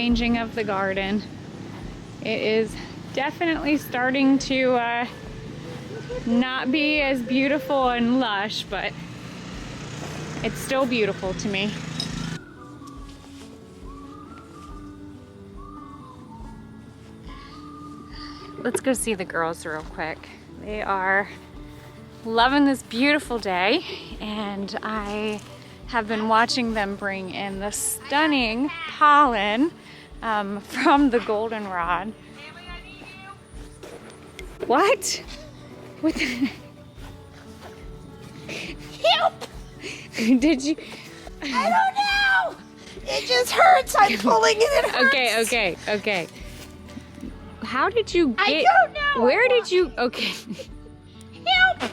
changing of the garden. It is definitely starting to not be as beautiful and lush, but it's still beautiful to me. Let's go see the girls real quick. They are loving this beautiful day, and I have been watching them bring in the stunning pollen from the goldenrod. What? What the? Help! Did you? I don't know! It just hurts. I'm pulling it hurts. Okay. How did you get? I don't know. Where did you? Okay. Help!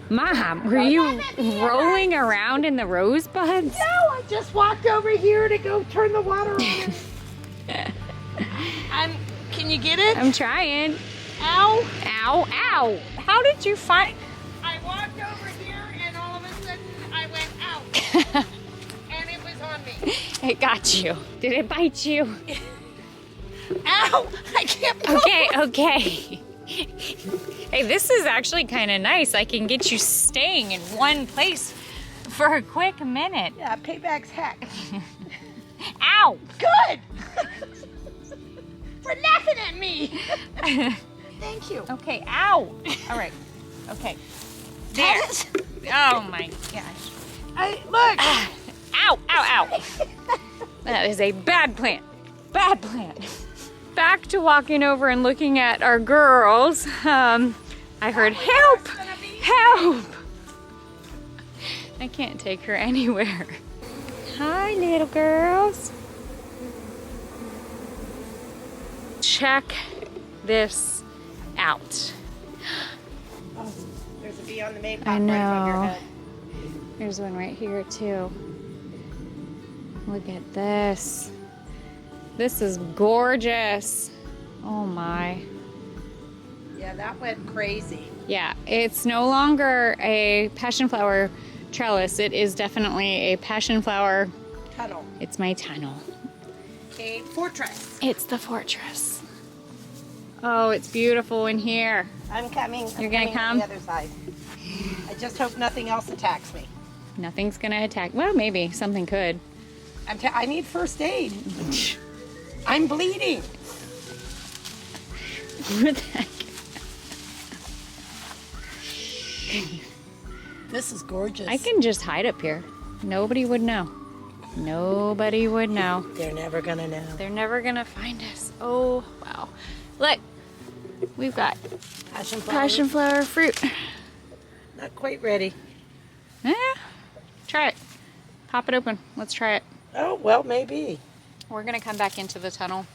Mom, were you rolling around in the rosebuds? No, I just walked over here to go turn the water on. Can you get it? I'm trying. Ow! Ow! Ow! How did you find? I walked over here and all of a sudden I went out. And it was on me. It got you. Did it bite you? Ow! I can't pull. Okay. Hey, this is actually kind of nice. I can get you staying in one place for a quick minute. Yeah, payback's heck. Ow! Good! For laughing at me. Thank you. Okay, ow! All right. Okay. There. Oh my gosh. Look. Ow! That is a bad plant. Bad plant. Back to walking over and looking at our girls. I heard help! Help! I can't take her anywhere. Hi, little girls. Check this out. Oh, there's a bee on the maypole I right above your know. head. There's one right here too. Look at this. This is gorgeous. Oh my. Yeah, that went crazy. Yeah, it's no longer a passion flower trellis. It is definitely a passion flower Tunnel. It's my tunnel. A fortress. It's the fortress. Oh, it's beautiful in here. I'm coming. You're gonna coming come? on the other side. I just hope nothing else attacks me. Nothing's gonna attack. Well, maybe something could. I need first aid. I'm bleeding. What the heck? This is gorgeous. I can just hide up here. Nobody would know. Nobody would know. They're never gonna know. They're never gonna find us. Oh, wow. Look, we've got passion flower fruit. Not quite ready. Yeah, try it. Pop it open. Let's try it. Oh, well, maybe. We're gonna come back into the tunnel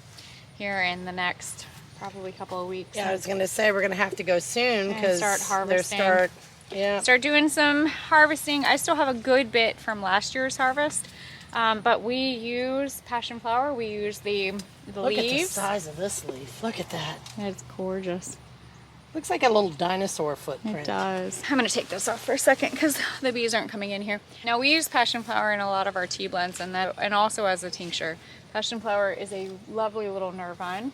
here in the next probably couple of weeks. Yeah, I was gonna say we're gonna have to go soon because start harvesting. Yeah. Start doing some harvesting. I still have a good bit from last year's harvest, but we use passion flower. We use the Look leaves. at the size of this leaf. Look at that. It's gorgeous. Looks like a little dinosaur footprint. It does. I'm gonna take this off for a second because the bees aren't coming in here. Now we use passion flower in a lot of our tea blends and also as a tincture. Passion flower is a lovely little nervine,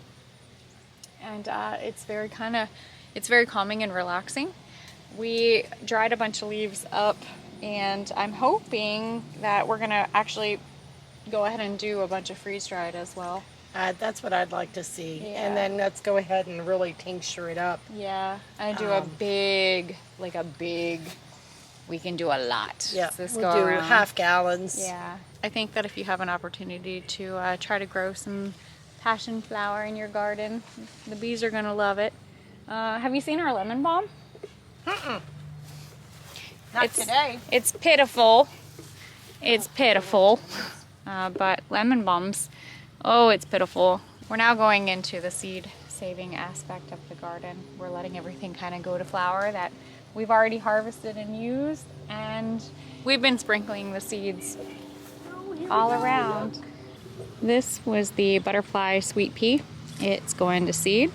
and it's very calming and relaxing. We dried a bunch of leaves up, and I'm hoping that we're gonna actually go ahead and do a bunch of freeze dried as well. That's what I'd like to see. Yeah. And then let's go ahead and really tincture it up. Yeah, I do a big, we can do a lot. Yeah, This we'll go do around. half gallons. Yeah, I think that if you have an opportunity to try to grow some passion flower in your garden, the bees are gonna love it. Have you seen our lemon balm? Not today. It's pitiful. It's pitiful. But lemon balms, oh, it's pitiful. We're now going into the seed saving aspect of the garden. We're letting everything kind of go to flower that we've already harvested and used, and we've been sprinkling the seeds all around. This was the butterfly sweet pea. It's going to seed.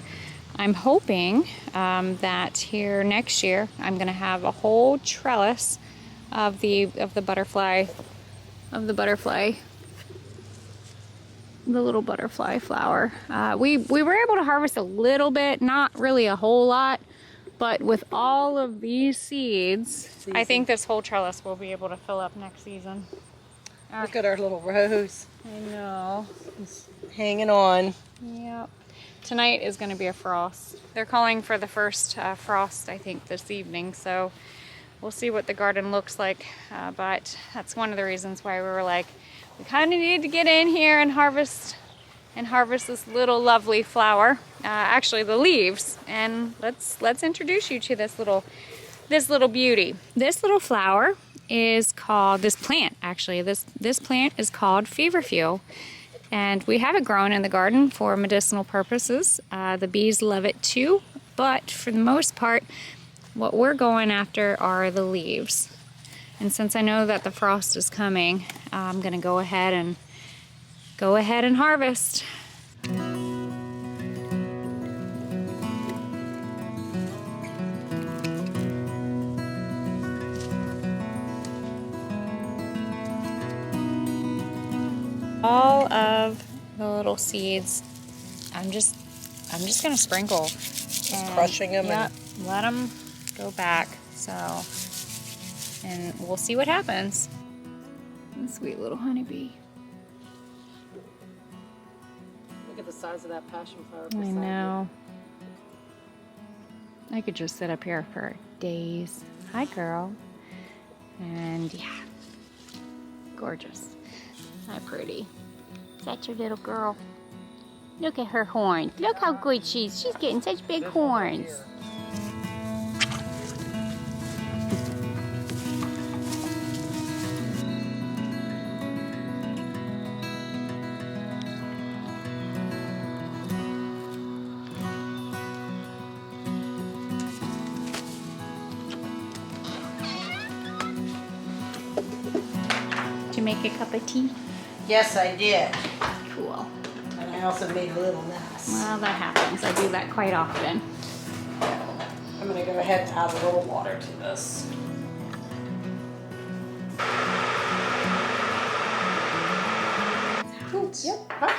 I'm hoping that here next year I'm going to have a whole trellis of the butterfly the little butterfly flower. We were able to harvest a little bit, not really a whole lot, but with all of these seeds, I think this whole trellis will be able to fill up next season. Look at our little rose. I know. It's hanging on. Yep. Tonight is going to be a frost. They're calling for the first frost, I think, this evening, so we'll see what the garden looks like, but that's one of the reasons why we were like, we kind of need to get in here and harvest this little lovely flower. Actually, the leaves. And let's introduce you to this little beauty. This little flower is called, this plant plant is called Feverfew, and we have it grown in the garden for medicinal purposes. The bees love it too, but for the most part, what we're going after are the leaves. And since I know that the frost is coming, I'm gonna go ahead and harvest. All of the little seeds, I'm just gonna sprinkle. And, Crushing them. Yep, let them go back. So, and we'll see what happens. Sweet little honeybee. Look at the size of that passion flower. I know. I could just sit up here for days. Hi, girl. And yeah, gorgeous. Hi, pretty. Is that your little girl? Look at her horns. Look how good she's getting such big horns. Did you make a cup of tea? Yes, I did. Cool. And I also made a little mess. Well, that happens. I do that quite often. I'm going to go ahead and add a little water to this. Yep. Hot.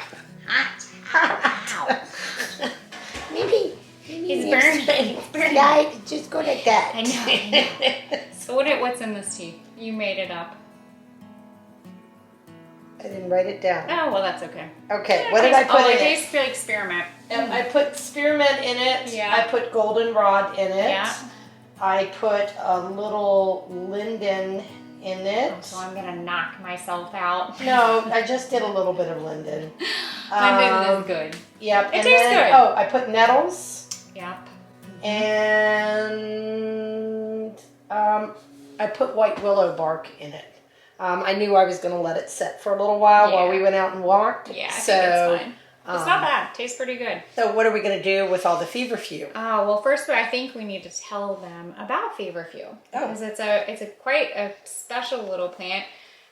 Maybe It's burning. Yeah, just go like that. I know. So what's in this tea? You made it up. I didn't write it down. Oh, well, that's okay. Okay, what did I put in it? it? Tastes like spearmint. I put spearmint in it. Yeah. I put goldenrod in it. Yeah. I put a little linden in it. So I'm gonna knock myself out. No, I just did a little bit of linden. Linden is good. Yep. It tastes good. Oh, I put nettles. Yep. And I put white willow bark in it. I knew I was going to let it set for a little while we went out and walked. Yeah, I so think it's fine. It's not bad. Tastes pretty good. So what are we going to do with all the feverfew? Oh, well, first I think we need to tell them about Feverfew because it's a quite a special little plant.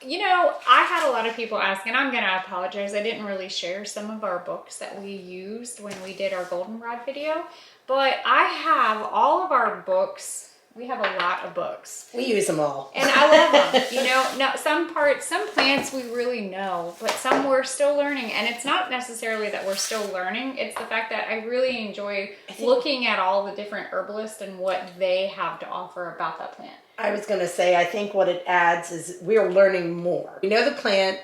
You know, I had a lot of people ask, and I'm going to apologize. I didn't really share some of our books that we used when we did our goldenrod video, but I have all of our books. We have a lot of books. We use them all. And I love them. You know, now some plants we really know, but some we're still learning. And it's not necessarily that we're still learning. It's the fact that I really enjoy looking at all the different herbalists and what they have to offer about that plant. I was going to say, I think what it adds is we're learning more. We know the plant.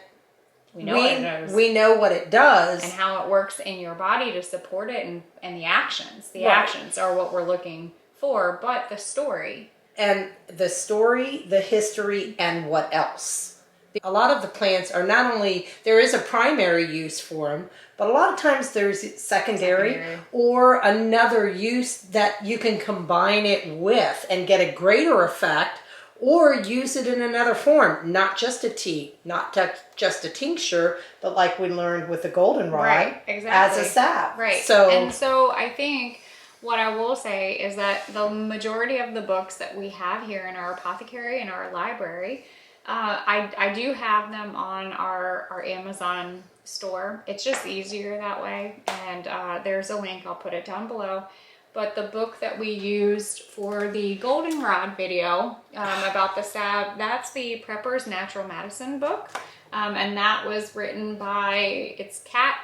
We know what it does. We know what it does. And how it works in your body to support it and the actions. The Right. actions are what we're looking for, but the story. And the story, the history, and what else. A lot of the plants are not only, there is a primary use for them, but a lot of times there's secondary. Or another use that you can combine it with and get a greater effect, or use it in another form, not just a tea, not just a tincture, but like we learned with the goldenrod, Right, exactly. as a sap. Right. So I think what I will say is that the majority of the books that we have here in our apothecary and our library, I do have them on our Amazon store. It's just easier that way. And there's a link, I'll put it down below. But the book that we used for the goldenrod video about the sap, that's the Prepper's Natural Medicine book. and that was written by, it's Kat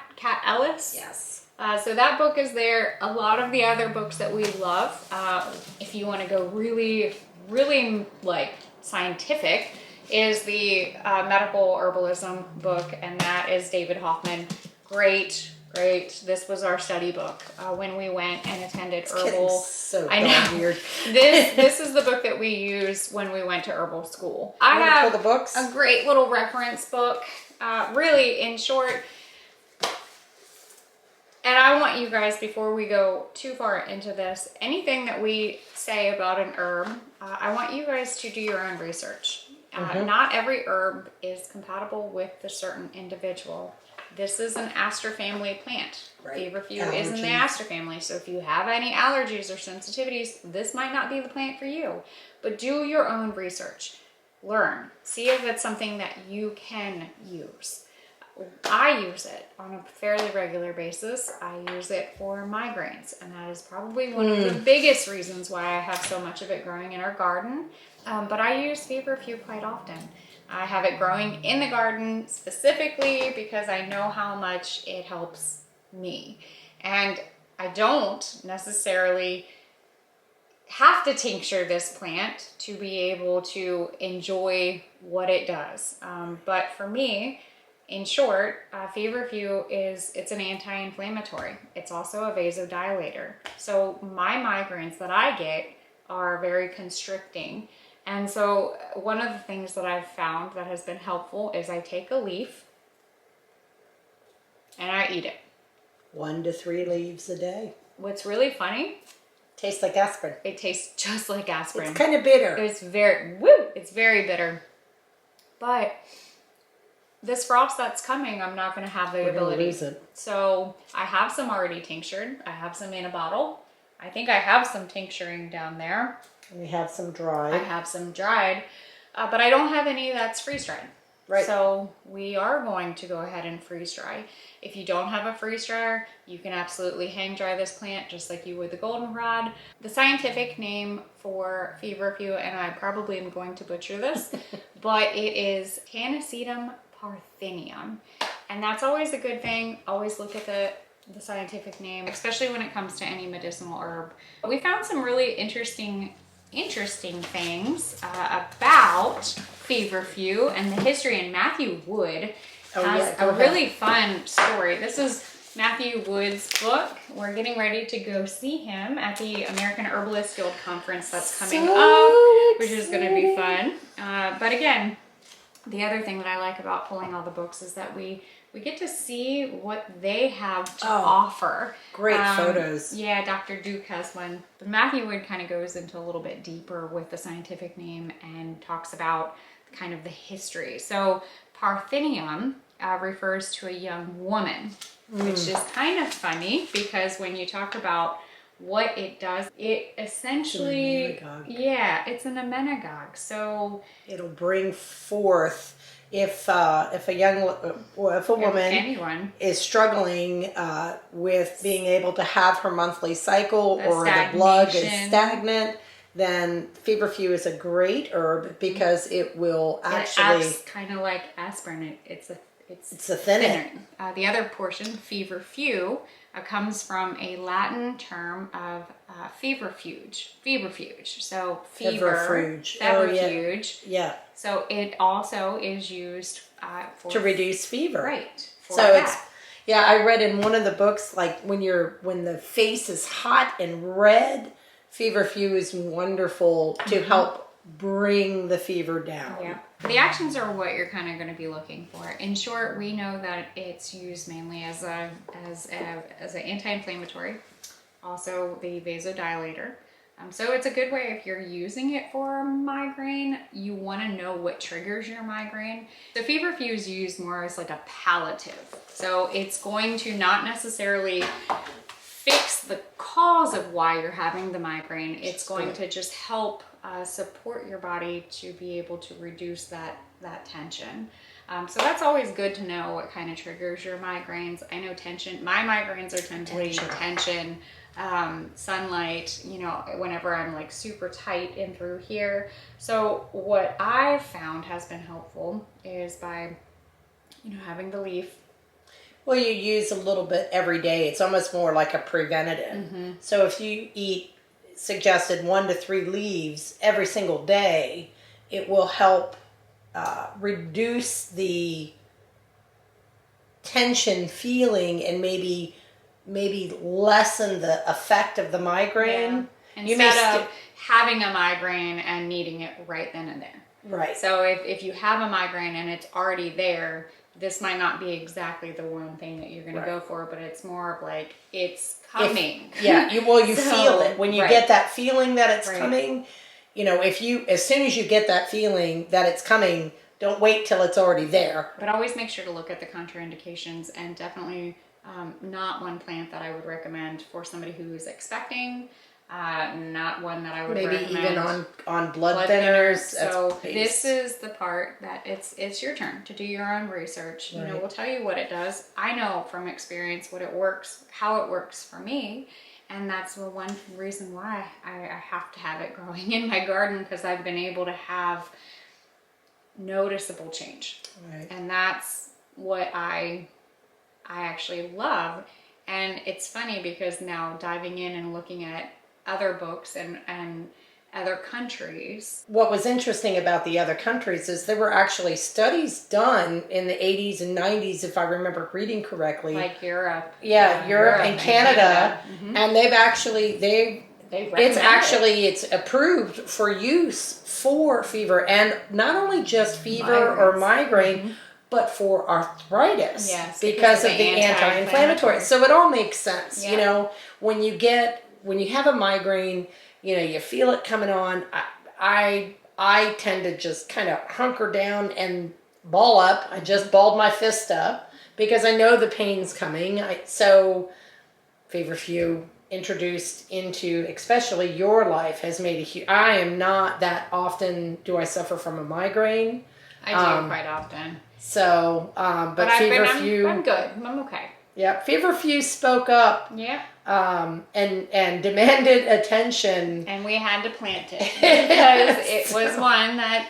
Ellis. Yes. So that book is there. A lot of the other books that we love, if you want to go really, really like scientific, is the medical herbalism book, and that is David Hoffman. Great. This was our study book when we went and attended Herbal. So I know. weird. This is the book that we used when we went to Herbal school. I have the books? a great little reference book. Really, in short, and I want you guys, before we go too far into this, anything that we say about an herb, I want you guys to do your own research. Not every herb is compatible with a certain individual. This is an aster family plant. Right. Feverfew is in the aster family. So if you have any allergies or sensitivities, this might not be the plant for you. But do your own research. Learn. See if it's something that you can use. I use it on a fairly regular basis. I use it for migraines, and that is probably one of the biggest reasons why I have so much of it growing in our garden. But I use Feverfew quite often. I have it growing in the garden specifically because I know how much it helps me. And I don't necessarily have to tincture this plant to be able to enjoy what it does. But for me, in short, Feverfew it's an anti-inflammatory. It's also a vasodilator. So my migraines that I get are very constricting. And so one of the things that I've found that has been helpful is I take a leaf and I eat it. 1 to 3 leaves a day. What's really funny, Tastes like aspirin. it tastes just like aspirin. It's kind of bitter. It's very bitter. But this frost that's coming, I'm not going to have the ability. Lose it. So I have some already tinctured. I have some in a bottle. I think I have some tincturing down there. We have some dried. I have some dried, but I don't have any that's freeze-dried. Right. So we are going to go ahead and freeze dry. If you don't have a freeze dryer, you can absolutely hang dry this plant just like you would the goldenrod. The scientific name for Feverfew, and I probably am going to butcher this, but it is Tanacetum parthenium. And that's always a good thing. Always look at the scientific name, especially when it comes to any medicinal herb. We found some really interesting things about Feverfew and the history, and Matthew Wood has a really fun story. This is Matthew Wood's book. We're getting ready to go see him at the American Herbalist Guild Conference that's coming up, which is going to be fun. But again, the other thing that I like about pulling all the books is that we get to see what they have to offer. Great photos. Yeah, Dr. Duke has one. But Matthew Wood kind of goes into a little bit deeper with the scientific name and talks about kind of the history. So parthenium refers to a young woman, which is kind of funny because when you talk about what it does, it essentially, it's an emmenagogue. So it'll bring forth if a woman anyone is struggling with being able to have her monthly cycle or the blood is stagnant, then Feverfew is a great herb because it will actually, it acts kind of like aspirin. It's a thinner. The other portion, Feverfew, comes from a Latin term of feverfuge. So Feverfuge. Feverfuge. Yeah. So it also is used to reduce fever. Right. I read in one of the books, like when the face is hot and red, Feverfew is wonderful to help bring the fever down. Yeah. The actions are what you're kind of going to be looking for. In short, we know that it's used mainly as an anti-inflammatory, also the vasodilator. So it's a good way if you're using it for a migraine, you want to know what triggers your migraine. The Feverfew is used more as like a palliative. So it's going to not necessarily fix the cause of why you're having the migraine. It's going to just help support your body to be able to reduce that tension. So that's always good to know what kind of triggers your migraines. I know tension. My migraines are tension, sunlight, whenever I'm like super tight in through here. So what I've found has been helpful is by having the leaf. Well, you use a little bit every day. It's almost more like a preventative. So if you eat suggested 1 to 3 leaves every single day, it will help reduce the tension feeling and maybe lessen the effect of the migraine. Yeah. Instead of having a migraine and needing it right then and there. Right. So if you have a migraine and it's already there, this might not be exactly the one thing that you're going to go for, but it's more of like, it's coming. You feel it. When you get that feeling that it's coming, as soon as you get that feeling that it's coming, don't wait till it's already there. But always make sure to look at the contraindications, and definitely not one plant that I would recommend for somebody who is expecting. Not one that I would recommend. Maybe even on blood thinners. So this is the part that it's your turn to do your own research. Right. We'll tell you what it does. I know from experience how it works for me. And that's the one reason why I have to have it growing in my garden, because I've been able to have noticeable change. Right. And that's what I actually love. And it's funny because now diving in and looking at other books and other countries. What was interesting about the other countries is there were actually studies done in the 80s and 90s, if I remember reading correctly. Like Europe. Yeah, Europe and Canada. And they've actually, it's approved for use for fever, and not only just fever or migraine, but for arthritis. Yes, because of the anti-inflammatory. So it all makes sense. Yeah. When you have a migraine, you feel it coming on. I tend to just kind of hunker down and ball up. I just balled my fist up because I know the pain's coming. So Feverfew introduced into especially your life has made a huge... I am not that often do I suffer from a migraine. I do quite often. So, but Feverfew... I'm good. I'm okay. Yeah, Feverfew spoke up. Yeah. And demanded attention. And we had to plant it because it was one that,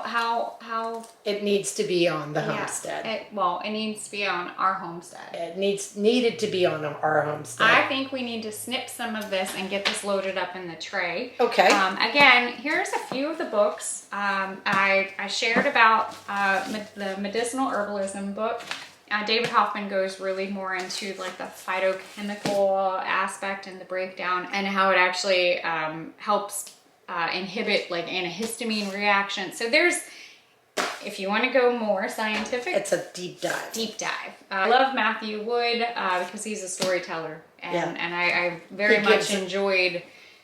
how it needs to be on the homestead. It needs to be on our homestead. It needed to be on our homestead. I think we need to snip some of this and get this loaded up in the tray. Okay. Again, here's a few of the books. I shared about the medicinal herbalism book. David Hoffman goes really more into like the phytochemical aspect and the breakdown and how it actually helps inhibit like antihistamine reaction. So if you want to go more scientific, it's a deep dive. I love Matthew Wood because he's a storyteller, and I very much enjoyed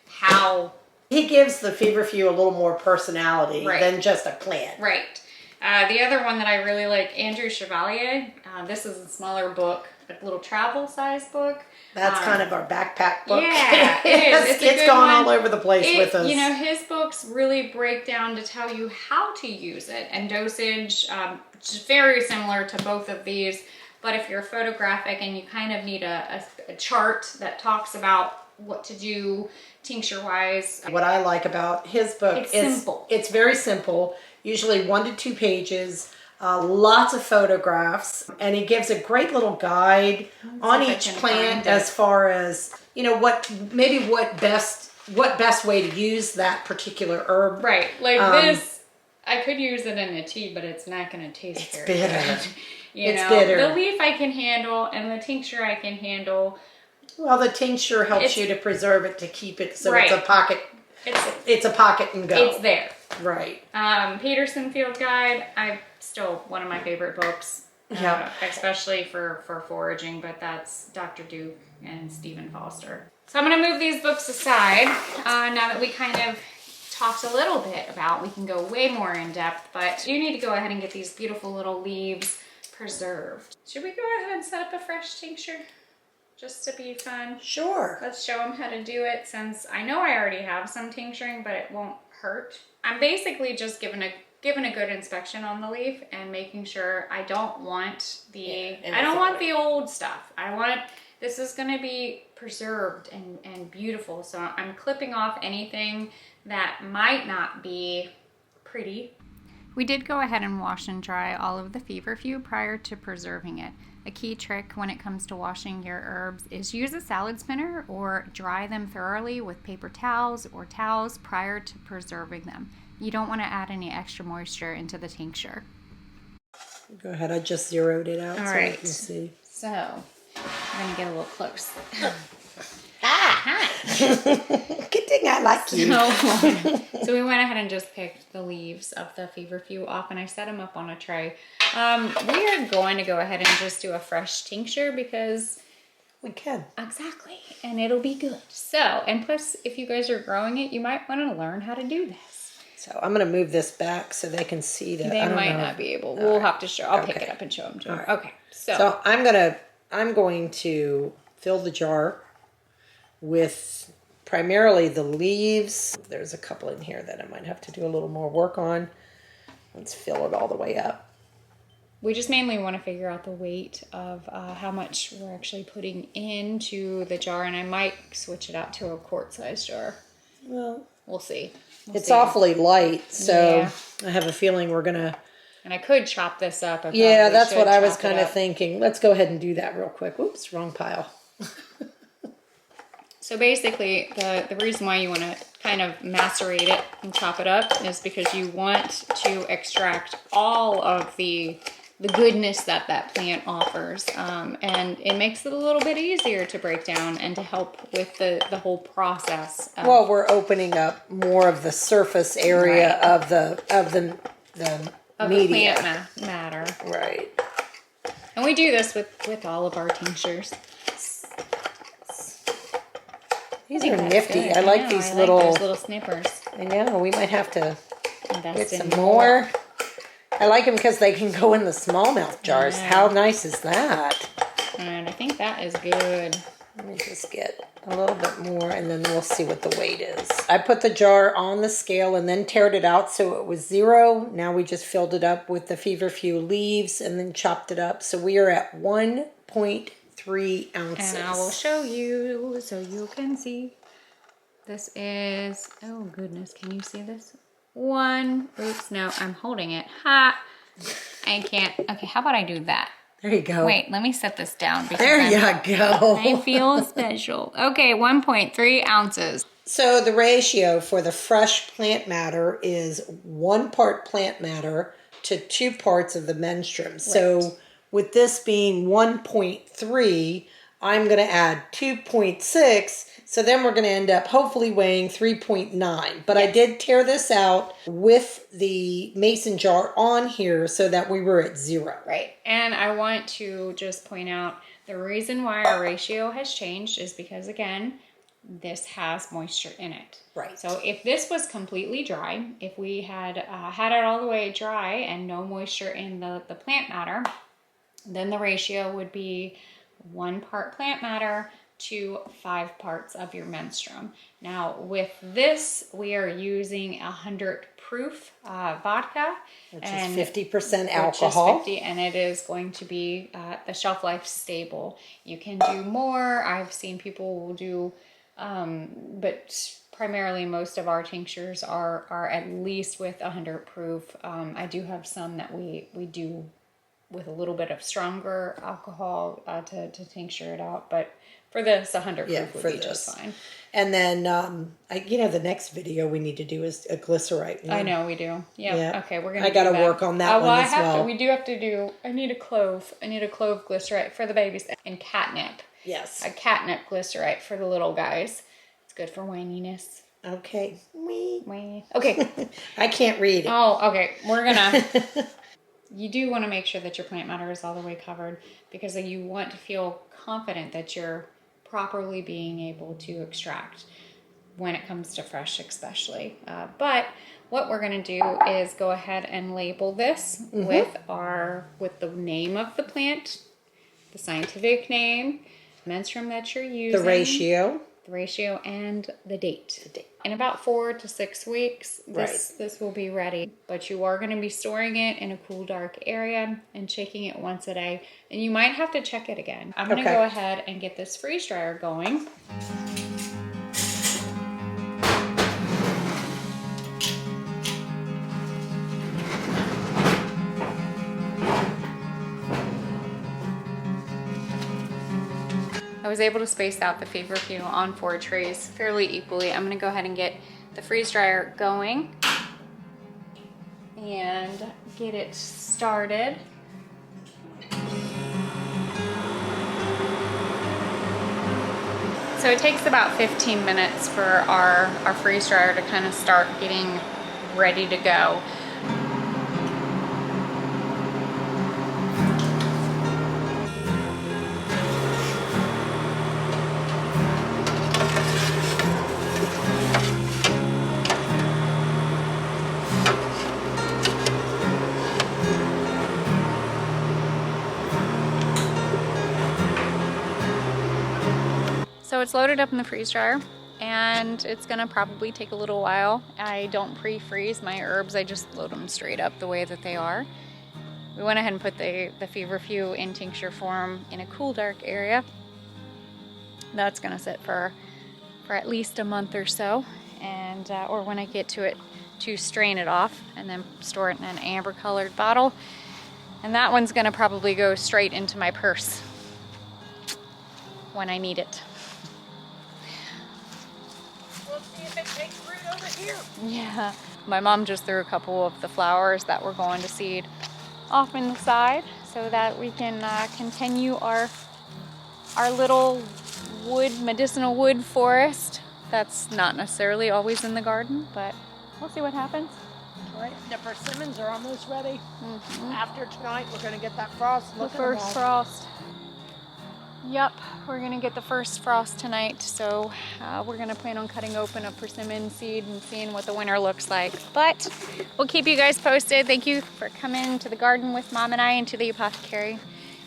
how he gives the Feverfew a little more personality than just a plant. Right. The other one that I really like, Andrew Chevalier. This is a smaller book, a little travel size book. That's kind of our backpack book. Yeah, it is. It's gone all over the place with us. His books really break down to tell you how to use it and dosage. Just very similar to both of these. But if you're photographic and you kind of need a chart that talks about what to do tincture-wise. What I like about his book is simple. It's very simple. Usually 1 to 2 pages, lots of photographs, and he gives a great little guide on each plant as far as what best way to use that particular herb. Right, like this, I could use it in a tea, but it's not going to taste very bitter. good. It's bitter. The leaf I can handle, and the tincture I can handle. Well, the tincture helps you to preserve it, to keep it so it's a pocket. It's a pocket and go. It's there. Right. Peterson Field Guide, still one of my favorite books. Yeah. Especially for foraging, but that's Dr. Duke and Stephen Foster. So I'm going to move these books aside. Now that we kind of talked a little bit about, we can go way more in depth, but you need to go ahead and get these beautiful little leaves preserved. Should we go ahead and set up a fresh tincture? Just to be fun. Sure. Let's show them how to do it, since I know I already have some tincturing, but it won't hurt. I'm basically just giving a good inspection on the leaf and making sure I don't want the old stuff. This is going to be preserved and beautiful. So I'm clipping off anything that might not be pretty. We did go ahead and wash and dry all of the Feverfew prior to preserving it. A key trick when it comes to washing your herbs is use a salad spinner or dry them thoroughly with paper towels or towels prior to preserving them. You don't want to add any extra moisture into the tincture. Go ahead, I just zeroed it out All so right. you can see. So, I'm going to get a little close. Hi! Good thing I like you. So we went ahead and just picked the leaves of the Feverfew off, and I set them up on a tray. We are going to go ahead and just do a fresh tincture because We can. exactly, and it'll be good. So, and plus, if you guys are growing it, you might want to learn how to do this. So I'm going to move this back so they can see that. They might not be able. We'll have to show. I'll pick Okay. it up and show them to them. Right. Okay, So I'm going to fill the jar with primarily the leaves. There's a couple in here that I might have to do a little more work on. Let's fill it all the way up. we just mainly want to figure out the weight of how much we're actually putting into the jar, and I might switch it out to a quart-sized jar. Well, We'll see. it's awfully light, so Yeah. I have a feeling we're gonna. And I could chop this up. I Yeah, probably that's should what I was chop it kind of up. thinking. Let's go ahead and do that real quick. Oops, wrong pile. So basically, the reason why you want to kind of macerate it and chop it up is because you want to extract all of the goodness that plant offers. And it makes it a little bit easier to break down and to help with the whole process. Well, we're opening up more of the surface area of the media. Plant matter. Right. And we do this with all of our tinctures. These I are think that's nifty. good. I like know, these I little. like those little snippers. I know. We might have to Invest get in some more. I like them because they can go in the smallmouth jars. Yeah. How nice is that? And I think that is good. Let me just get a little bit more and then we'll see what the weight is. I put the jar on the scale and then tared it out so it was 0. Now we just filled it up with the Feverfew leaves and then chopped it up. So we are at 1.3 ounces. And I will show you so you can see. This is, oh goodness, can you see this? Oops, no, I'm holding it. Ha! I can't. Okay, how about I do that? There you go. Wait, let me set this down. Because There you go. I feel special. Okay, 1.3 ounces. So the ratio for the fresh plant matter is 1 part plant matter to 2 parts of the menstruum. Right. So with this being 1.3, I'm going to add 2.6. So then we're going to end up hopefully weighing 3.9. But I did tear this out with the mason jar on here so that we were at 0. Right. And I want to just point out the reason why our ratio has changed is because, again, this has moisture in it. Right. So if this was completely dry, if we had had it all the way dry and no moisture in the plant matter, then the ratio would be 1 part plant matter to 5 parts of your menstruum. Now with this, we are using 100 proof vodka, which and is 50% alcohol. Which is 50, and it is going to be the shelf life stable. You can do more. I've seen people will do, but primarily most of our tinctures are at least with 100 proof. I do have some that we do with a little bit of stronger alcohol to tincture it out, but for this, 100 proof would be just fine. And then, the next video we need to do is a glycerite one. I know we do. Yeah. Okay, we're gonna. I got to work on that one as well. We do have to do. I need a clove. I need a clove glycerite for the babies and catnip. Yes. A catnip glycerite for the little guys. It's good for whininess. Okay. Wee. Okay. I can't read it. Oh, okay. We're gonna. You do want to make sure that your plant matter is all the way covered because you want to feel confident that you're properly being able to extract when it comes to fresh especially. But what we're going to do is go ahead and label this with the name of the plant, the scientific name, menstruum that you're using, the ratio, and the date. In about 4 to 6 weeks, this will be ready. But you are going to be storing it in a cool, dark area and shaking it once a day. And you might have to check it again. I'm going to go ahead and get this freeze dryer going. was able to space out the Feverfew on 4 trays fairly equally. I'm gonna go ahead and get the freeze dryer going and get it started. So it takes about 15 minutes for our freeze dryer to kind of start getting ready to go. So it's loaded up in the freeze dryer, and it's gonna probably take a little while. I don't pre-freeze my herbs, I just load them straight up the way that they are. We went ahead and put the Feverfew in tincture form in a cool, dark area. That's gonna sit for at least a month or so, and or when I get to it to strain it off and then store it in an amber colored bottle. And that one's gonna probably go straight into my purse when I need it. We'll see if it takes root over here. Yeah. My mom just threw a couple of the flowers that we're going to seed off in the side so that we can continue our little medicinal wood forest. That's not necessarily always in the garden, but we'll see what happens. Right, the persimmons are almost ready. After tonight, we're gonna get that frost. The first frost. Yep, we're gonna get the first frost tonight, so we're gonna plan on cutting open a persimmon seed and seeing what the winter looks like. But we'll keep you guys posted. Thank you for coming to the garden with Mom and I and to the apothecary.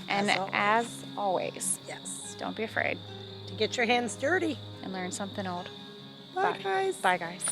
And as always, yes, don't be afraid to get your hands dirty and learn something old. Bye guys. Bye guys.